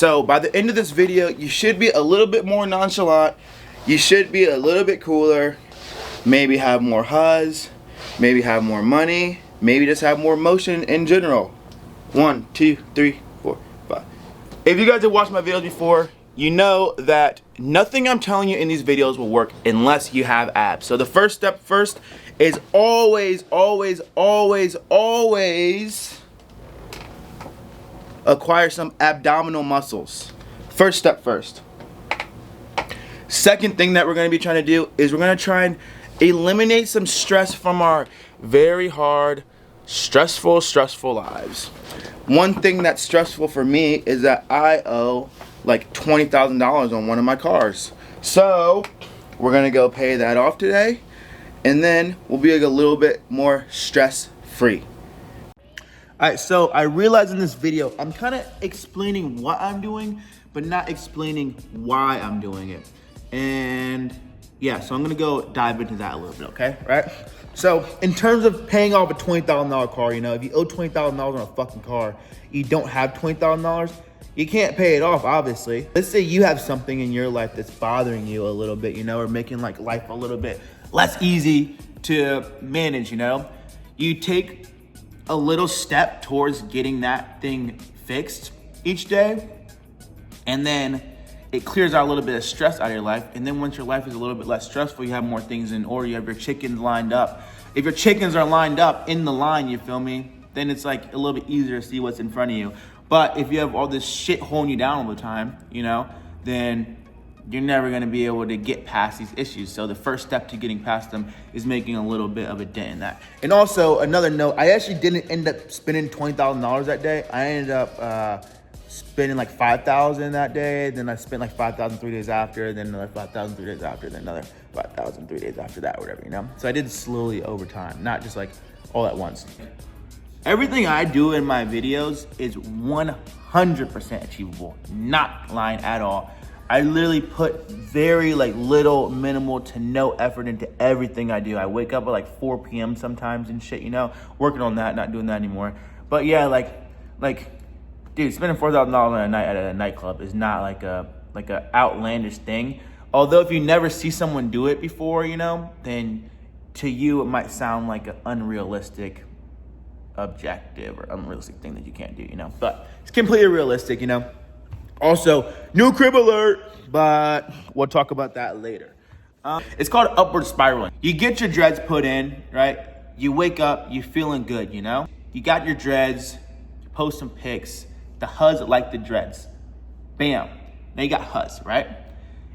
So by the end of this video, you should be a little bit more nonchalant. You should be a little bit cooler. Maybe have more huzz. Maybe have more money. Maybe just have more motion in general. 1, 2, 3, 4, 5. If you guys have watched my videos before, you know that nothing I'm telling you in these videos will work unless you have abs. So the first step is always acquire some abdominal muscles. First step first. Second thing that we're going to be trying to do is we're going to try and eliminate some stress from our very hard, stressful lives. One thing that's stressful for me is that I owe like $20,000 on one of my cars. So we're gonna go pay that off today, and then we'll be like a little bit more stress free. Alright, so I realized in this video I'm kind of explaining what I'm doing, but not explaining why I'm doing it. And yeah, so I'm gonna go dive into that a little bit, okay? Right? So in terms of paying off a $20,000 car, you know, if you owe $20,000 on a fucking car, you don't have $20,000, you can't pay it off, obviously. Let's say you have something in your life that's bothering you a little bit, you know, or making like life a little bit less easy to manage, you know. You take a little step towards getting that thing fixed each day, and then it clears out a little bit of stress out of your life. And then once your life is a little bit less stressful, you have more things in order. You have your chickens lined up. If your chickens are lined up in the line, you feel me? Then it's like a little bit easier to see what's in front of you. But if you have all this shit holding you down all the time, you know, then you're never gonna be able to get past these issues. So the first step to getting past them is making a little bit of a dent in that. And also another note, I actually didn't end up spending $20,000 that day. I ended up spending like $5,000 that day. Then I spent like $5,000 3 days after, then another $5,000 3 days after, then another $5,000 3 days after that, whatever, you know? So I did slowly over time, not just like all at once. Everything I do in my videos is 100% achievable, not lying at all. I literally put very like little, minimal to no effort into everything I do. I wake up at like 4 p.m. sometimes and shit, you know, working on that, not doing that anymore. But yeah, like, dude, spending $4,000 on a night at a nightclub is not like a outlandish thing. Although if you never see someone do it before, you know, then to you it might sound like an unrealistic objective or unrealistic thing that you can't do, you know. But it's completely realistic, you know. Also, new crib alert, but we'll talk about that later. It's called upward spiraling. You get your dreads put in, right? You wake up, you feeling good, you know. You got your dreads, you post some pics. The huzz like the dreads. Bam. Now you got huzz, right?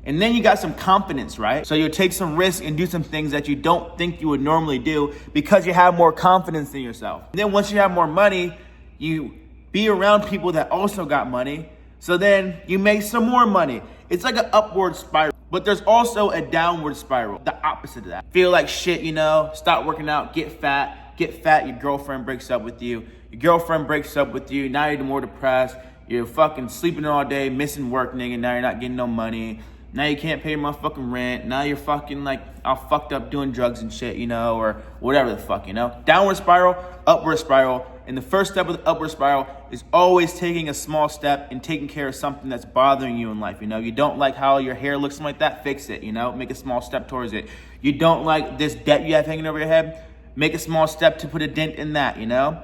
And then you got some confidence, right? So you'll take some risks and do some things that you don't think you would normally do because you have more confidence in yourself. And then once you have more money, you be around people that also got money. So then you make some more money. It's like an upward spiral. But there's also a downward spiral, the opposite of that. Feel like shit, you know, stop working out, get fat. Get fat, your girlfriend breaks up with you. Your girlfriend breaks up with you, now you're more depressed. You're fucking sleeping all day, missing work, nigga. Now you're not getting no money. Now you can't pay my fucking rent. Now you're fucking like all fucked up doing drugs and shit, you know, or whatever the fuck, you know. Downward spiral, upward spiral. And the first step of the upward spiral is always taking a small step and taking care of something that's bothering you in life, you know. You don't like how your hair looks like that, fix it, you know. Make a small step towards it. You don't like this debt you have hanging over your head, make a small step to put a dent in that, you know.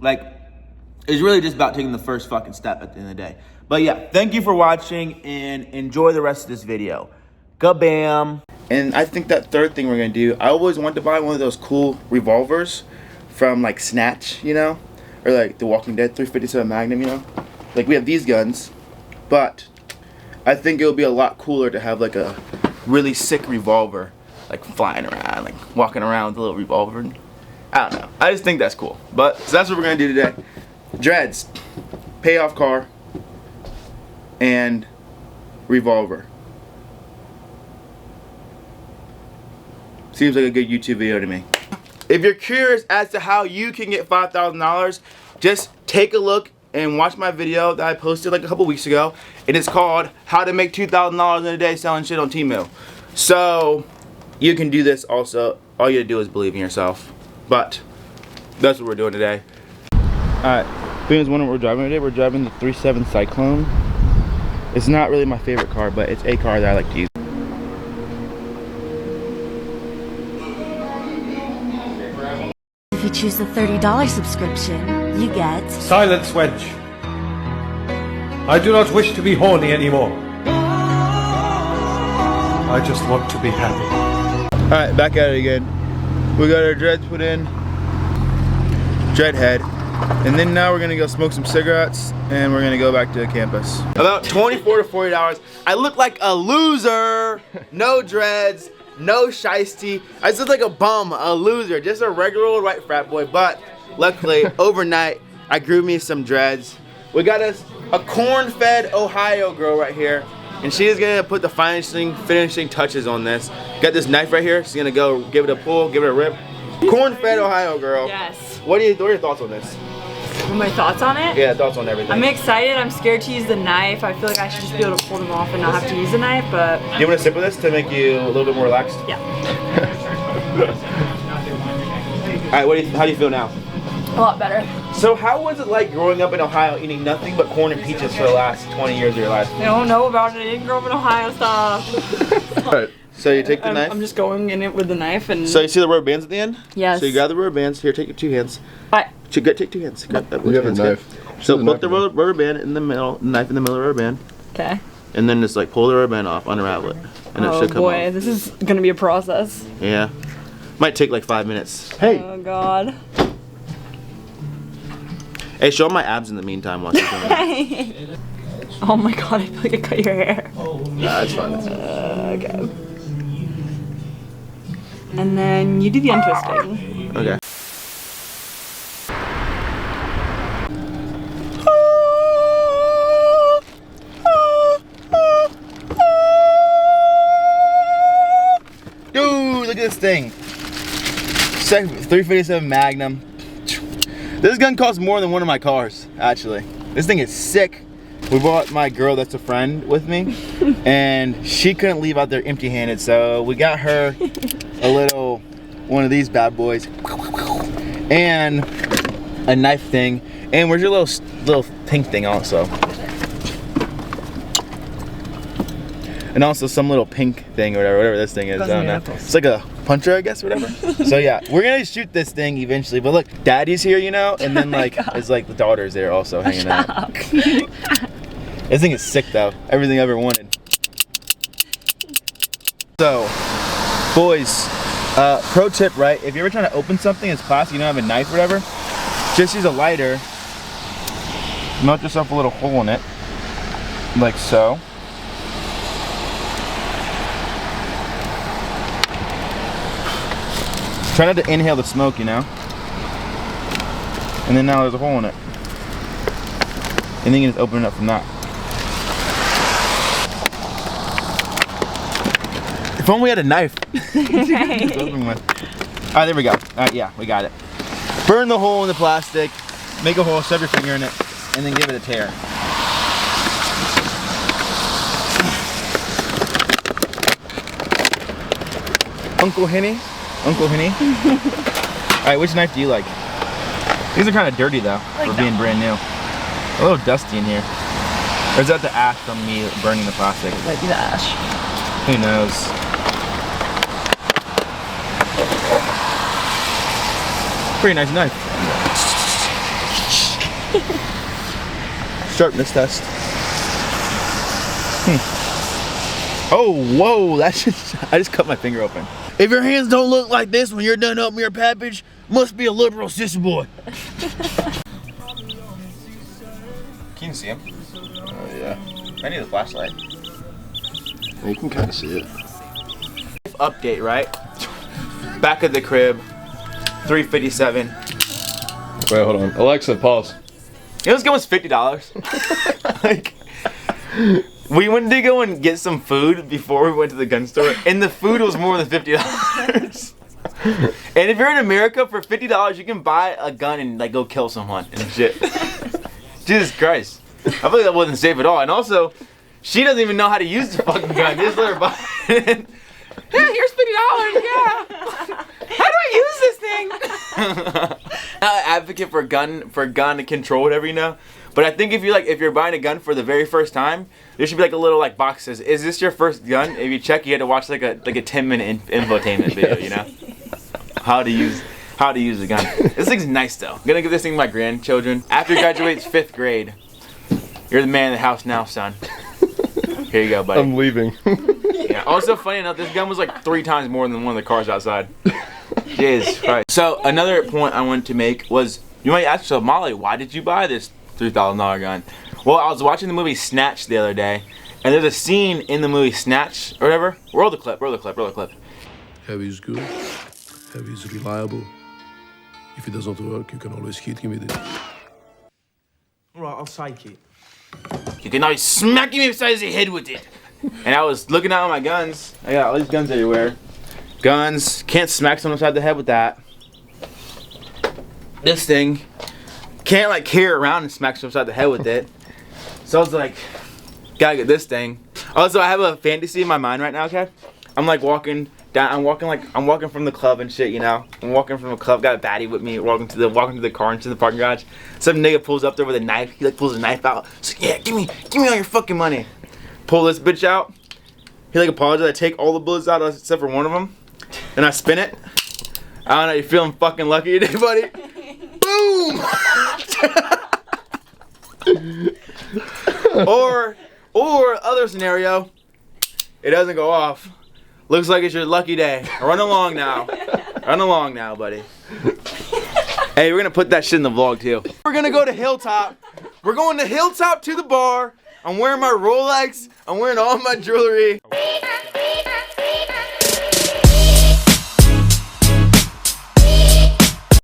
Like, it's really just about taking the first fucking step at the end of the day. But yeah, thank you for watching and enjoy the rest of this video. Kabam. And I think that third thing we're gonna do, I always wanted to buy one of those cool revolvers from like Snatch, you know, or like The Walking Dead 357 Magnum, you know. Like we have these guns, but I think it would be a lot cooler to have like a really sick revolver, like flying around, like walking around with a little revolver. I don't know. I just think that's cool. But so that's what we're gonna do today. Dreads, pay off car, and revolver. Seems like a good YouTube video to me. If you're curious as to how you can get $5,000, just take a look and watch my video that I posted like a couple weeks ago. And it's called How to Make $2,000 in a Day Selling Shit on Temu. So you can do this also. All you have to do is believe in yourself. But that's what we're doing today. Alright, if anyone's wondering what we're driving today, we're driving the 3.7 Cyclone. It's not really my favorite car, but it's a car that I like to use. If you choose the $30 subscription, you get... Silence, wench. I do not wish to be horny anymore. I just want to be happy. Alright, back at it again. We got our dreads put in. Dreadhead. And then now we're gonna go smoke some cigarettes and we're gonna go back to campus. About $24 to $40. I look like a loser. No dreads, no shiesty. I just look like a bum, a loser, just a regular old white frat boy. But luckily, overnight, I grew me some dreads. We got us a corn-fed Ohio girl right here. And she's gonna put the finishing touches on this. Got this knife right here. She's gonna go give it a pull, give it a rip. Corn-fed Ohio girl. Yes. What are your thoughts on this? What are my thoughts on it? Yeah, thoughts on everything. I'm excited. I'm scared to use the knife. I feel like I should just be able to pull them off and not have to use the knife, but... Do you want a sip of this to make you a little bit more relaxed? Yeah. Alright, how do you feel now? A lot better. So how was it like growing up in Ohio eating nothing but corn and peaches for the last 20 years of your life? I don't know about it. I didn't grow up in Ohio stuff. Alright, so you take the knife. I'm just going in it with the knife and... So you see the rubber bands at the end? Yes. So you grab the rubber bands. Here, take your 2 hands. Take 2 hands. Grab that You have a knife. So put the rubber band in the middle, knife in the middle of the rubber band. Okay. And then just like pull the rubber band off, unravel it. And it should come boy, off. this is gonna be a process. Yeah. Might take like 5 minutes. Hey! Oh god. Hey, show 'em my abs in the meantime while you're doing it. Oh my god, I feel like I cut your hair. Nah, that's fine. Okay. And then you do the untwisting. Okay. Dude, look at this thing. 357 Magnum. This gun costs more than one of my cars, actually. This thing is sick. We brought my girl that's a friend with me, and she couldn't leave out there empty-handed, so we got her a little one of these bad boys, and a knife thing, and where's your little pink thing also? And also some little pink thing or whatever this thing is. I don't know. It's like a puncher, I guess, whatever. So yeah, we're gonna shoot this thing eventually. But look, Daddy's here, you know, and then like it's like the daughter's there also hanging out. This thing is sick though. Everything I ever wanted. So, boys, pro tip, right? If you're ever trying to open something that's plastic, you don't have a knife or whatever, just use a lighter. Melt yourself a little hole in it, like so. Try not to inhale the smoke, you know? And then now there's a hole in it. And then you can just open it up from that. If only we had a knife. Alright, there we go. Alright, yeah, we got it. Burn the hole in the plastic, make a hole, shove your finger in it, and then give it a tear. Uncle Henny? Alright, which knife do you like? These are kind of dirty though, for being brand new. A little dusty in here. Or is that the ash from me burning the plastic? Might be the ash. Who knows? Pretty nice knife. Sharpness test. Oh, whoa, that's just, I just cut my finger open. If your hands don't look like this when you're done opening your package, must be a liberal sissy boy. Can you see him? Oh yeah. I need a flashlight. You can kind of see it. Update, right? Back of the crib, 357. Wait, hold on. Alexa, pause. You know this gun was $50. Like, we went to go and get some food before we went to the gun store, and the food was more than $50. And if you're in America, for $50, you can buy a gun and like go kill someone and shit. Jesus Christ. I feel like that wasn't safe at all. And also, she doesn't even know how to use the fucking gun. Just let her buy it. Yeah, here's $50, yeah. How do I use this thing? Advocate for gun control, whatever, you know. But I think if you're buying a gun for the very first time, there should be like a little like box that says, "Is this your first gun?" If you check, you had to watch like a 10-minute infotainment video, you know, how to use the gun. This thing's nice though. I'm gonna give this thing to my grandchildren. After he graduates 5th grade, you're the man of the house now, son. Here you go, buddy. I'm leaving. Yeah. Also, funny enough, this gun was like 3 times more than one of the cars outside. Jesus Christ. So another point I wanted to make was, you might ask yourself, Molly, why did you buy this $3,000 gun? Well, I was watching the movie Snatch the other day, and there's a scene in the movie Snatch, or whatever. Roll the clip. Heavy is good. Heavy is reliable. If it doesn't work, you can always hit him with it. Alright, I'll take it. You can always smack him upside his head with it. And I was looking at all my guns. I got all these guns everywhere. Guns, can't smack someone upside the head with that. This thing, can't like carry it around and smack someone upside the head with it. So I was like, gotta get this thing. Also, I have a fantasy in my mind right now, okay? I'm like walking down, I'm walking from the club and shit, you know? I'm walking from the club, got a baddie with me, walking to the car into the parking garage. Some nigga pulls up there with a knife, he like pulls a knife out. So yeah, give me all your fucking money. Pull this bitch out. He like apologizes, I take all the bullets out except for one of them. And I spin it. I don't know, you feeling fucking lucky today, buddy? Boom! or other scenario, it doesn't go off. Looks like it's your lucky day. Run along now. Run along now, buddy. Hey, we're gonna put that shit in the vlog too. We're gonna go to Hilltop. We're going to Hilltop to the bar. I'm wearing my Rolex. I'm wearing all my jewelry.